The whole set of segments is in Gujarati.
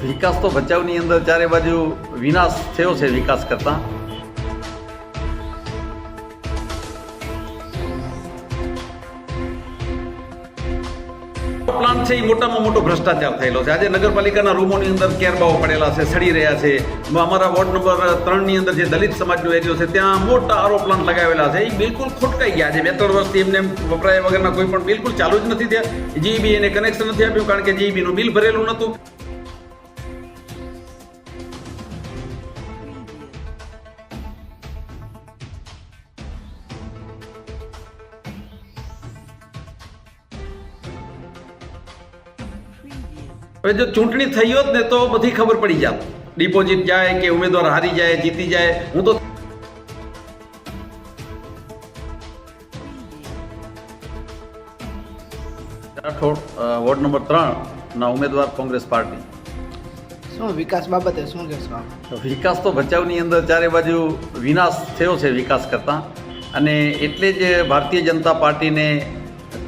વિકાસ તો ભચાઉની અંદર ચારે બાજુ વિનાશ થયો છે વિકાસ કરતા. પ્લાન્ટ છે એ મોટામાં મોટો ભ્રષ્ટાચાર થયેલો છે. આજે નગરપાલિકાના રૂમોની અંદર કેરબાઓ પડેલા છે, સડી રહ્યા છે. અમારા વોર્ડ નંબર 3 ની અંદર જે દલિત સમાજનો એરિયો છે ત્યાં મોટા આરો પ્લાન્ટ લગાવેલા છે. એ બિલકુલ ખોટકાઈ ગયા છે. 2-3 વર્ષથી એમને વપરાયા વગરના કોઈ પણ બિલકુલ ચાલુ જ નથી થયા. જીઈબી એને કનેક્શન નથી આપ્યું કારણ કે જીઈબીનું બિલ ભરેલું નહોતું. હવે જો ચૂંટણી થઈ હોત ને તો બધી ખબર પડી જાત. ડિપોઝિટ જાય કે ઉમેદવાર હારી જાય, જીતી જાય. હું તો રાઠોડ વોર્ડ નંબર 3 ના ઉમેદવાર કોંગ્રેસ પાર્ટી. શું વિકાસ બાબતે શું કહેશો? વિકાસ તો ભચાઉની અંદર ચારે બાજુ વિનાશ થયો છે વિકાસ કરતા, અને એટલે જ ભારતીય જનતા પાર્ટીને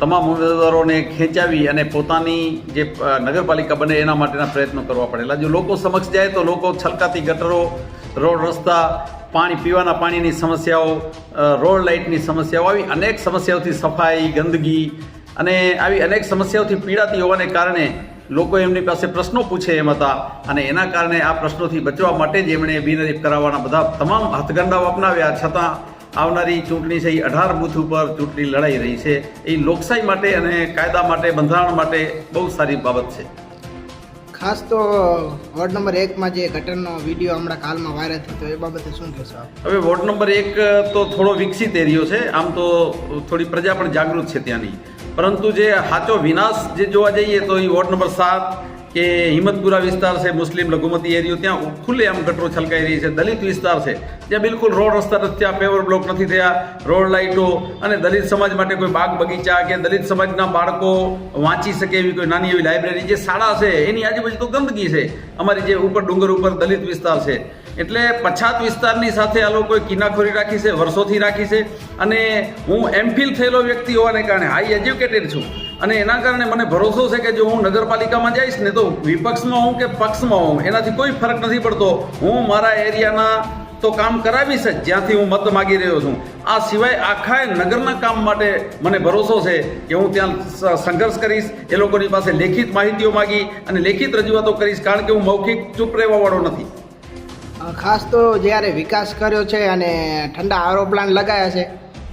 તમામ ઉમેદવારોને ખેંચાવી અને પોતાની જે નગરપાલિકા બને એના માટેના પ્રયત્નો કરવા પડેલા. જો લોકો સમક્ષ જાય તો લોકો છલકાતી ગટરો, રોડ રસ્તા, પાણી, પીવાના પાણીની સમસ્યાઓ, રોડ લાઇટની સમસ્યાઓ, આવી અનેક સમસ્યાઓથી, સફાઈ, ગંદકી અને આવી અનેક સમસ્યાઓથી પીડાતી હોવાને કારણે લોકો એમની પાસે પ્રશ્નો પૂછે એમ હતા. અને એના કારણે આ પ્રશ્નોથી બચવા માટે જ એમણે બિનહરીફ કરાવવાના બધા તમામ હાથગંડાઓ અપનાવ્યા. છતાં આવનારી ચૂંટણી છે એ 18 બૂથ ઉપર ચૂંટણી લડાઈ રહી છે. એ લોકશાહી માટે અને કાયદા માટે, બંધારણ માટે બહુ સારી બાબત છે. ખાસ તો વોર્ડ નંબર 1 માં જે ઘટનાનો વિડીયો હમણાં કાલમાં વાયરલ થયો એ બાબતે શું કહેશો? હવે વોર્ડ નંબર 1 તો થોડો વિકસિત એરિયો છે. આમ તો થોડી પ્રજા પણ જાગૃત છે ત્યાંની, પરંતુ જે સાચો વિનાશ જે જોવા જઈએ તો એ વોર્ડ નંબર 7 કે હિંમતપુરા વિસ્તાર છે, મુસ્લિમ લઘુમતી એરિયો, ત્યાં ખુલ્લે આમ ગટરો છલકાઈ રહી છે. દલિત વિસ્તાર છે જ્યાં બિલકુલ રોડ રસ્તા નથી થયા, પેવર બ્લોક નથી થયા, રોડ લાઇટો અને દલિત સમાજ માટે કોઈ બાગ બગીચા કે દલિત સમાજના બાળકો વાંચી શકે એવી કોઈ નાની એવી લાઇબ્રેરી, જે શાળા છે એની આજુબાજુ તો ગંદકી છે. અમારી જે ઉપર ડુંગર ઉપર દલિત વિસ્તાર છે, એટલે પછાત વિસ્તારની સાથે આ લોકોએ કિનાખોરી રાખી છે, વર્ષોથી રાખી છે. અને હું એમફિલ થયેલો વ્યક્તિ હોવાને કારણે હાઈ એજ્યુકેટેડ છું, અને એના કારણે મને ભરોસો છે કે જો હું નગરપાલિકામાં જઈશ ને તો વિપક્ષમાં હોઉં કે પક્ષમાં હોઉં એનાથી કોઈ ફરક નથી પડતો. હું મારા એરિયાના તો કામ કરાવીશ જ જ્યાંથી હું મત માગી રહ્યો છું. આ સિવાય આખા નગરના કામ માટે મને ભરોસો છે કે હું ત્યાં સંઘર્ષ કરીશ, એ લોકોની પાસે લેખિત માહિતીઓ માગી અને લેખિત રજૂઆતો કરીશ, કારણ કે હું મૌખિક ચૂપ રહેવાવાળો નથી. ખાસ તો જ્યારે વિકાસ કર્યો છે અને ઠંડા આરો પ્લાન્ટ લગાવ્યા છે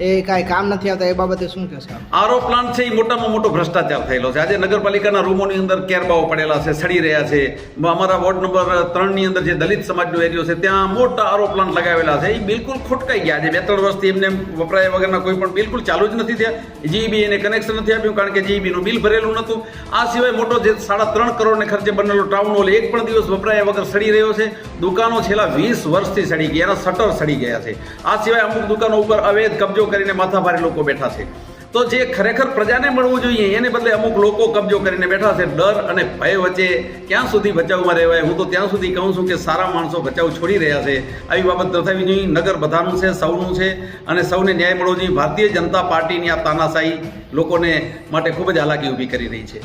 એ કાંઈ કામ નથી આવતા, એ બાબતે શું કહેશો? આરો પ્લાન્ટ છે એ મોટામાં મોટો ભ્રષ્ટાચાર થયેલો છે. આજે નગરપાલિકાના રૂમોની અંદર કેરબાઓ પડેલા છે, સડી રહ્યા છે. અમારા વોર્ડ નંબર 3 ની અંદર જે દલિત સમાજનો એરિયો છે ત્યાં મોટા આરો પ્લાન્ટ લગાવેલા છે. એ બિલકુલ ખોટકાઈ ગયા છે. 2-3 વર્ષથી એમને વપરાયા વગરના કોઈ પણ બિલકુલ ચાલુ જ નથી થયા. જીઈબી એને કનેક્શન નથી આપ્યું કારણ કે જીઈબીનું બિલ ભરેલું નહોતું. આ સિવાય મોટો જે 3.5 કરોડને ખર્ચે બનેલો ટાઉન હોલ એક પણ દિવસ વપરાયા વગર સડી રહ્યો છે. દુકાનો છેલ્લા 20 વર્ષથી સડી ગયા, એના શટર સડી ગયા છે. આ સિવાય અમુક દુકાનો ઉપર અવૈધ કબજો કરીને માથાભારે લોકો બેઠા છે. તો જે ખરેખર પ્રજાને મળવું જોઈએ એને બદલે અમુક લોકો કબજો કરીને બેઠા છે. ડર અને ભય વચ્ચે ક્યાં સુધી ભચાઉમાં રહેવાય? હું તો ત્યાં સુધી કહું છું કે સારા માણસો ભચાઉ છોડી રહ્યા છે. આવી બાબત ન થવી જોઈએ. નગર બધાનું છે, સૌનું છે, અને સૌને ન્યાય મળવો જોઈએ. ભારતીય જનતા પાર્ટીની આ તાનાશાહી લોકોને માટે ખૂબ જ હાલાકી ઊભી કરી રહી છે.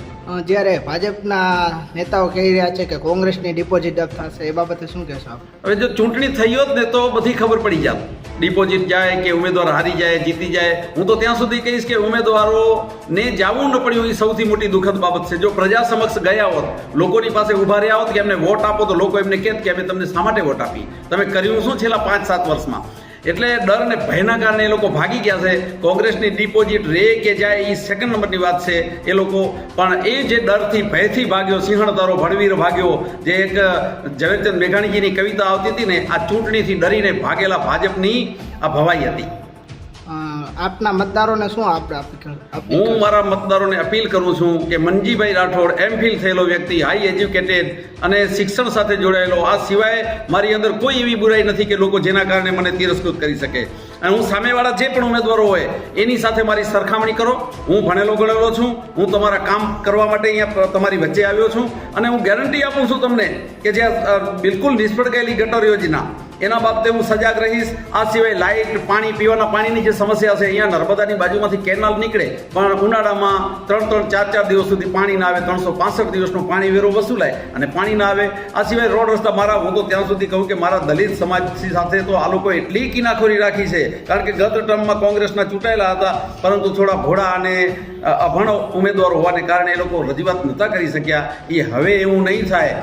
જ્યારે ભાજપના નેતાઓ કહી રહ્યા છે કે કોંગ્રેસની ડિપોઝિટ અપ થશે, એ બાબતે શું કહેશો? હવે જો ચૂંટણી થઈ હોત ને તો બધી ખબર પડી જાત. ડિપોઝિટ જાય કે ઉમેદવાર હારી જાય, જીતી જાય. હું તો ત્યાં સુધી કહીશ કે ઉમેદવારોને જાવું ન પડ્યું એ સૌથી મોટી દુઃખદ બાબત છે. જો પ્રજા સમક્ષ ગયા હોત, લોકોની પાસે ઉભા રહ્યા હોત કે એમને વોટ આપો, તો લોકો એમને કહેત કે અમે તમને શા માટે વોટ આપી, તમે કર્યું શું છેલ્લા 5-7 વર્ષમાં. એટલે ડર અને ભયના કારણે એ લોકો ભાગી ગયા છે. કોંગ્રેસની ડિપોઝિટ રહે કે જાય એ સેકન્ડ નંબરની વાત છે. એ લોકો પણ એ જે ડરથી, ભયથી ભાગ્યો, સિંહણ તારો ભડવીર ભાગ્યો, જે એક ઝવેરચંદ મેઘાણીજીની કવિતા આવતી હતી ને, આ ચૂંટણીથી ડરીને ભાગેલા ભાજપની આ ભવાઈ હતી. આપના મતદારોને શું હું મારા મતદારોને અપીલ કરું છું કે મનજીભાઈ રાઠોડ એમફિલ થયેલો વ્યક્તિ, હાઈ એજ્યુકેટેડ અને શિક્ષણ સાથે જોડાયેલો, આ સિવાય મારી અંદર કોઈ એવી બુરાઈ નથી કે લોકો જેના કારણે મને તિરસ્કૃત કરી શકે. અને હું સામેવાળા જે પણ ઉમેદવારો હોય એની સાથે મારી સરખામણી કરો. હું ભણેલો ગણેલો છું. હું તમારા કામ કરવા માટે અહીંયા તમારી વચ્ચે આવ્યો છું, અને હું ગેરંટી આપું છું તમને કે જે બિલકુલ નિષ્ફળ ગયેલી ગટર યોજના એના બાબતે હું સજાગ રહીશ. આ સિવાય લાઇટ, પાણી, પીવાના પાણીની જે સમસ્યા છે, અહીંયા નર્મદાની બાજુમાંથી કેનાલ નીકળે પણ ઉનાળામાં 3-3, 4-4 દિવસ સુધી પાણી ના આવે, 365 દિવસનો પાણી વેરો વસૂલાય અને પાણી ના આવે. આ સિવાય રોડ રસ્તા મારા, હું તો ત્યાં સુધી કહું કે મારા દલિત સમાજ સાથે તો આ લોકો એટલી કિનાખોરી રાખી છે, કારણ કે ગત ટર્મમાં કોંગ્રેસના ચૂંટાયેલા હતા, પરંતુ થોડા ભોળા અને અભણ ઉમેદવાર હોવાને કારણે એ લોકો રજૂઆત નહોતા કરી શક્યા. એ હવે એવું નહીં થાય.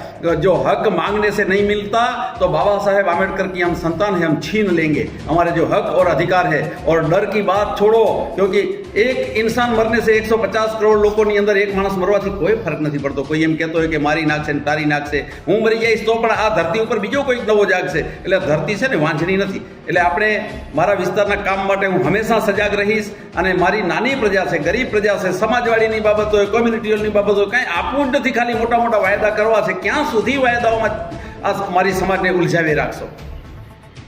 જો હક માંગને से नहीं मिलता तो बाबा साहेब आम्बेडकर की हम संतान है, हम छीन लेंगे. हमारे जो हक और अधिकार है, और डर की बात छोड़ो, क्योंकि एक इंसान मरने से 150 करोड़ લોકોની અંદર એક માણસ મરવાથી કોઈ ફરક નથી પડતો. કોઈ એમ કહેતો હોય કે મારી નાખશે ને તારી નાખશે, હું મરી જઈશ તો પણ આ ધરતી ઉપર બીજો કોઈ નવો જાગશે. એટલે ધરતી છે ને વાંચણી નથી. એટલે આપણે મારા વિસ્તારના કામ માટે હું હંમેશા સજાગ રહીશ. અને મારી નાની પ્રજા છે, ગરીબ પ્રજા છે, સમાજવાડીની બાબત હોય, કોમ્યુનિટીની બાબત હોય, કાંઈ આપવું જ નથી, ખાલી મોટા મોટા વાયદા કરવા છે. ક્યાં સુધી વાયદાઓમાં આ મારી સમાજને ઉલઝાવી રાખશો?